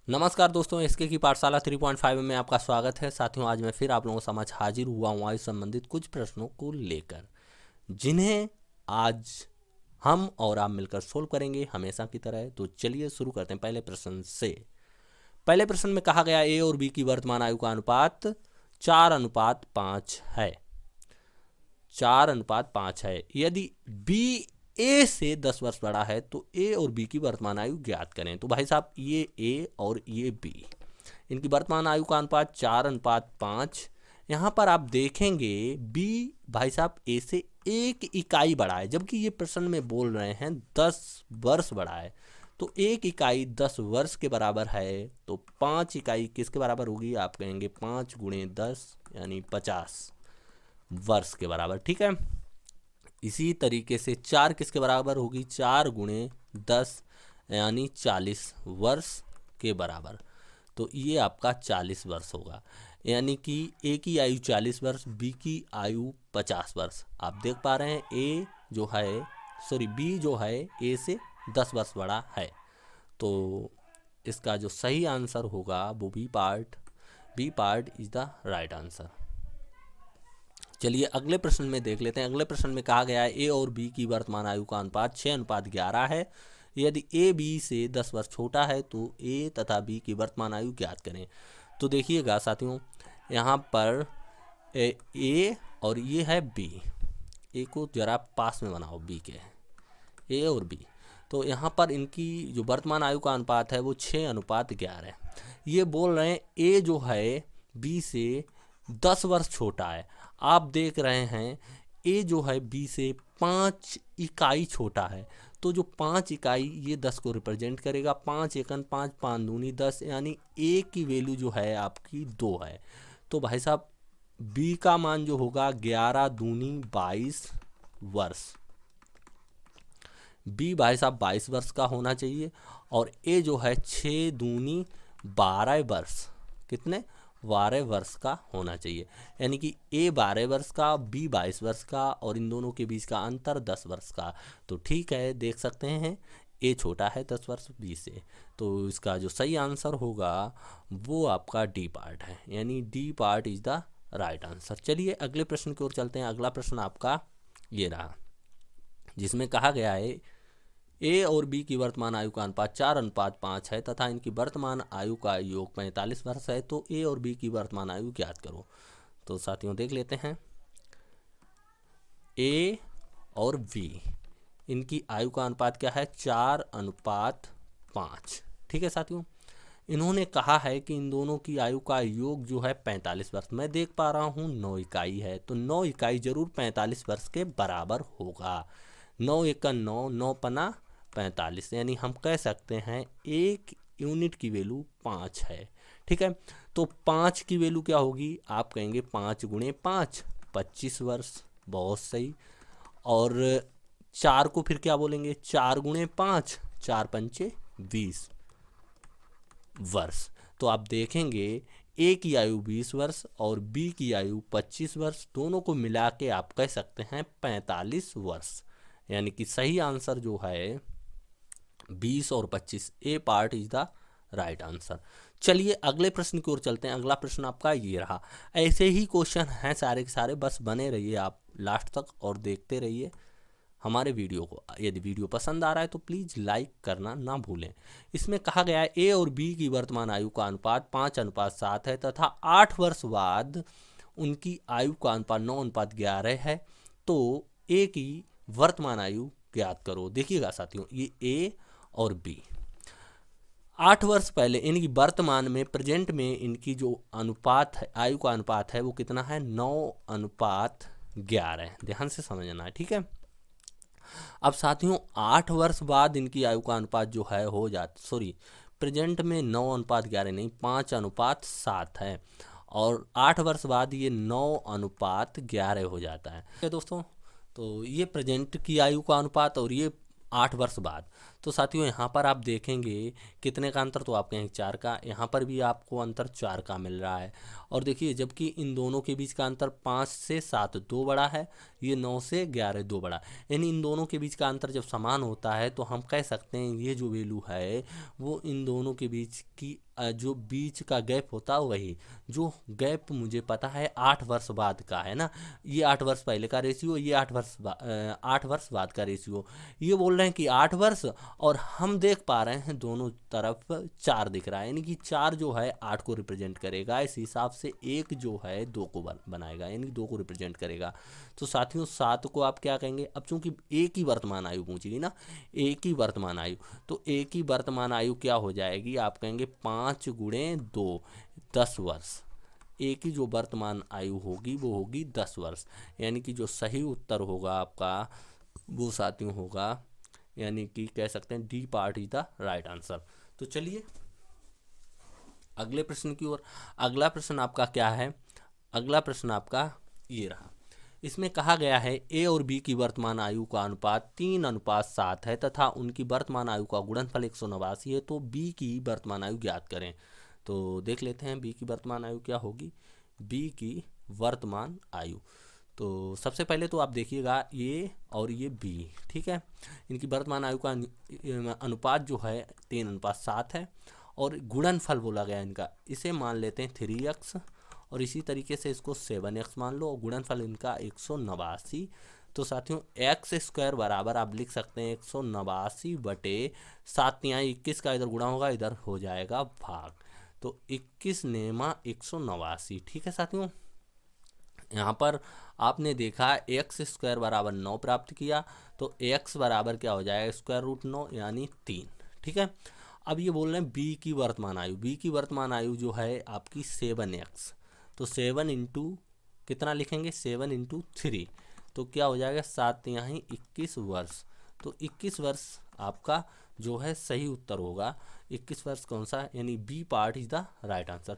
नमस्कार दोस्तों, एसके की पाठशाला 3.5 में आपका स्वागत है। साथियों, आज मैं फिर आप लोगों के समक्ष हाजिर हुआ हूँ आयु संबंधित कुछ प्रश्नों को लेकर, जिन्हें आज हम और आप मिलकर सोल्व करेंगे हमेशा की तरह। तो चलिए शुरू करते हैं पहले प्रश्न से। पहले प्रश्न में कहा गया ए और बी की वर्तमान आयु का अनुपात 4:5 है। 4:5 है। यदि बी ए से 10 वर्ष बड़ा है तो ए और बी की वर्तमान आयु ज्ञात करें। तो भाई साहब, ये ए और ये बी, इनकी वर्तमान आयु का अनुपात 4:5। यहाँ पर आप देखेंगे बी भाई साहब ए से 1 इकाई बड़ा है, जबकि ये प्रश्न में बोल रहे हैं 10 वर्ष बड़ा है। तो 1 इकाई 10 वर्ष के बराबर है, तो 5 इकाई किसके बराबर होगी? आप कहेंगे 5 गुणे 10 यानी 50 वर्ष के बराबर। ठीक है। इसी तरीके से 4 किसके बराबर होगी? 4 गुणे 10 यानी 40 वर्ष के बराबर। तो ये आपका 40 वर्ष होगा, यानी कि ए की आयु 40 वर्ष, बी की आयु 50 वर्ष। आप देख पा रहे हैं बी जो है ए से 10 वर्ष बड़ा है। तो इसका जो सही आंसर होगा वो B part is the right answer. चलिए अगले प्रश्न में देख लेते हैं। अगले प्रश्न में कहा गया है ए और बी की वर्तमान आयु का अनुपात 6:11 है। यदि ए बी से 10 वर्ष छोटा है तो ए तथा बी की वर्तमान आयु ज्ञात करें। तो देखिएगा साथियों, यहाँ पर ए और ये है बी। ए को जरा पास में बनाओ बी के, ए और बी। तो यहाँ पर इनकी जो वर्तमान आयु का अनुपात है वो 6:11 है। ये बोल रहे हैं ए जो है बी से 10 वर्ष छोटा है। आप देख रहे हैं ए जो है बी से 5 इकाई छोटा है। तो जो 5 इकाई ये 10 को रिप्रेजेंट करेगा। 5 एकन 5, 5 दूनी 10, यानी ए की वैल्यू जो है आपकी 2 है। तो भाई साहब बी का मान जो होगा 11 दूनी 22 वर्ष। बी भाई साहब 22 वर्ष का होना चाहिए। और ए जो है 6 दूनी 12 वर्ष। कितने? 12 वर्ष का होना चाहिए, यानी कि ए 12 वर्ष का, बी 22 वर्ष का, और इन दोनों के बीच का अंतर 10 वर्ष का। तो ठीक है, देख सकते हैं ए छोटा है 10 वर्ष बी से। तो इसका जो सही आंसर होगा वो आपका डी पार्ट है, यानी D part is the right answer. चलिए अगले प्रश्न की ओर चलते हैं। अगला प्रश्न आपका ये रहा, जिसमें कहा गया है ए और बी की वर्तमान आयु का अनुपात 4:5 है तथा इनकी वर्तमान आयु का योग 45 वर्ष है। तो ए और बी की वर्तमान आयु ज्ञात करो। तो साथियों देख लेते हैं, ए और बी, इनकी आयु का अनुपात क्या है? 4:5। ठीक है साथियों, इन्होंने कहा है कि इन दोनों की आयु का योग जो है 45 वर्ष। मैं देख पा रहा हूँ 9 इकाई है, तो 9 इकाई जरूर 45 वर्ष के बराबर होगा। 9 एकन 9, 9 पना 45, यानी हम कह सकते हैं 1 यूनिट की वैल्यू 5 है। ठीक है, तो 5 की वैल्यू क्या होगी? आप कहेंगे 5 गुणे 5, 25 वर्ष। बहुत सही। और 4 को फिर क्या बोलेंगे? 4 गुणे 5, 4 पंचे 20 वर्ष। तो आप देखेंगे ए की आयु 20 वर्ष और बी की आयु 25 वर्ष, दोनों को मिला के आप कह सकते हैं 45 वर्ष। यानी कि सही आंसर जो है 20 और 25, A part is the right answer. चलिए अगले प्रश्न की ओर चलते हैं। अगला प्रश्न आपका ये रहा। ऐसे ही क्वेश्चन हैं सारे के सारे, बस बने रहिए आप लास्ट तक और देखते रहिए हमारे वीडियो को। यदि वीडियो पसंद आ रहा है तो प्लीज़ लाइक करना ना भूलें। इसमें कहा गया है ए और बी की वर्तमान आयु का अनुपात 5:7 है तथा 8 वर्ष बाद उनकी आयु का अनुपात 9:11 है। तो ए की वर्तमान आयु ज्ञात करो। देखिएगा साथियों, ये ए और बी 8 वर्ष पहले, इनकी वर्तमान में प्रेजेंट में इनकी जो अनुपात है, आयु का अनुपात है, वो कितना है? 9:11। ध्यान से समझना है, ठीक है। अब साथियों 8 वर्ष बाद इनकी आयु का अनुपात जो है हो जाता, प्रेजेंट में 9:11 नहीं, 5:7 है। और 8 वर्ष बाद ये 9:11 हो जाता है। ठीक है दोस्तों, तो ये प्रेजेंट की आयु का अनुपात और ये 8 वर्ष बाद। तो साथियों यहाँ पर आप देखेंगे कितने का अंतर, तो आप कहेंगे 4 का। यहाँ पर भी आपको अंतर 4 का मिल रहा है। और देखिए जबकि इन दोनों के बीच का अंतर 5 से 7 2 बड़ा है, ये 9 से 11 2 बड़ा। यानी इन दोनों के बीच का अंतर जब समान होता है तो हम कह सकते हैं ये जो वैल्यू है वो इन दोनों के बीच की जो बीच का गैप होता है वही, जो गैप मुझे पता है 8 वर्ष बाद का है ना, ये 8 वर्ष पहले का रेशियो, ये 8 वर्ष बाद का रेशियो। ये बोल रहे हैं कि 8 वर्ष, और हम देख पा रहे हैं दोनों तरफ 4 दिख रहा है, यानी कि 4 जो है 8 को रिप्रेजेंट करेगा। इस हिसाब से 1 जो है 2 को बनाएगा, यानी 2 को रिप्रेजेंट करेगा। तो साथियों 7 को आप क्या कहेंगे, अब चूंकि एक ही वर्तमान आयु पूछेगी ना, एक ही वर्तमान आयु, तो एक ही वर्तमान आयु क्या हो जाएगी, आप कहेंगे 5 गुणे 2 10 वर्ष। एक ही जो वर्तमान आयु होगी वो होगी 10 वर्ष। यानी कि जो सही उत्तर होगा आपका वो साथियों होगा, यानी कि कह सकते हैं D part is the right answer. तो चलिए अगले प्रश्न की ओर। अगला प्रश्न आपका क्या है, अगला प्रश्न आपका ये रहा। इसमें कहा गया है ए और बी की वर्तमान आयु का अनुपात 3:7 है तथा उनकी वर्तमान आयु का गुणनफल 189 है, तो बी की वर्तमान आयु ज्ञात करें। तो देख लेते हैं बी की वर्तमान आयु क्या होगी। बी की वर्तमान आयु, तो सबसे पहले तो आप देखिएगा ये और ये बी, ठीक है, इनकी वर्तमान आयु का अनुपात जो है 3:7 है, और गुणनफल बोला गया इनका, इसे मान लेते हैं 3x, और इसी तरीके से इसको 7x मान लो, और गुणनफल इनका 189। तो साथियों एक्स स्क्वायर बराबर आप लिख सकते हैं 189/7, यहाँ 21 का इधर गुणा होगा, इधर हो जाएगा भाग, तो 21 नेमा 189, ठीक है साथियों। यहाँ पर आपने देखा एक्स स्क्वायर बराबर 9 प्राप्त किया, तो एक्स बराबर क्या हो जाएगा, √9 यानी 3, ठीक है। अब ये बोल रहे हैं बी की वर्तमान आयु, बी की वर्तमान आयु जो है आपकी 7x, तो 7 इंटू कितना लिखेंगे, 7 इंटू 3, तो क्या हो जाएगा 7 यहाँ 21 वर्ष। तो 21 वर्ष आपका जो है सही उत्तर होगा, 21 वर्ष कौन सा, यानी B part is the right answer.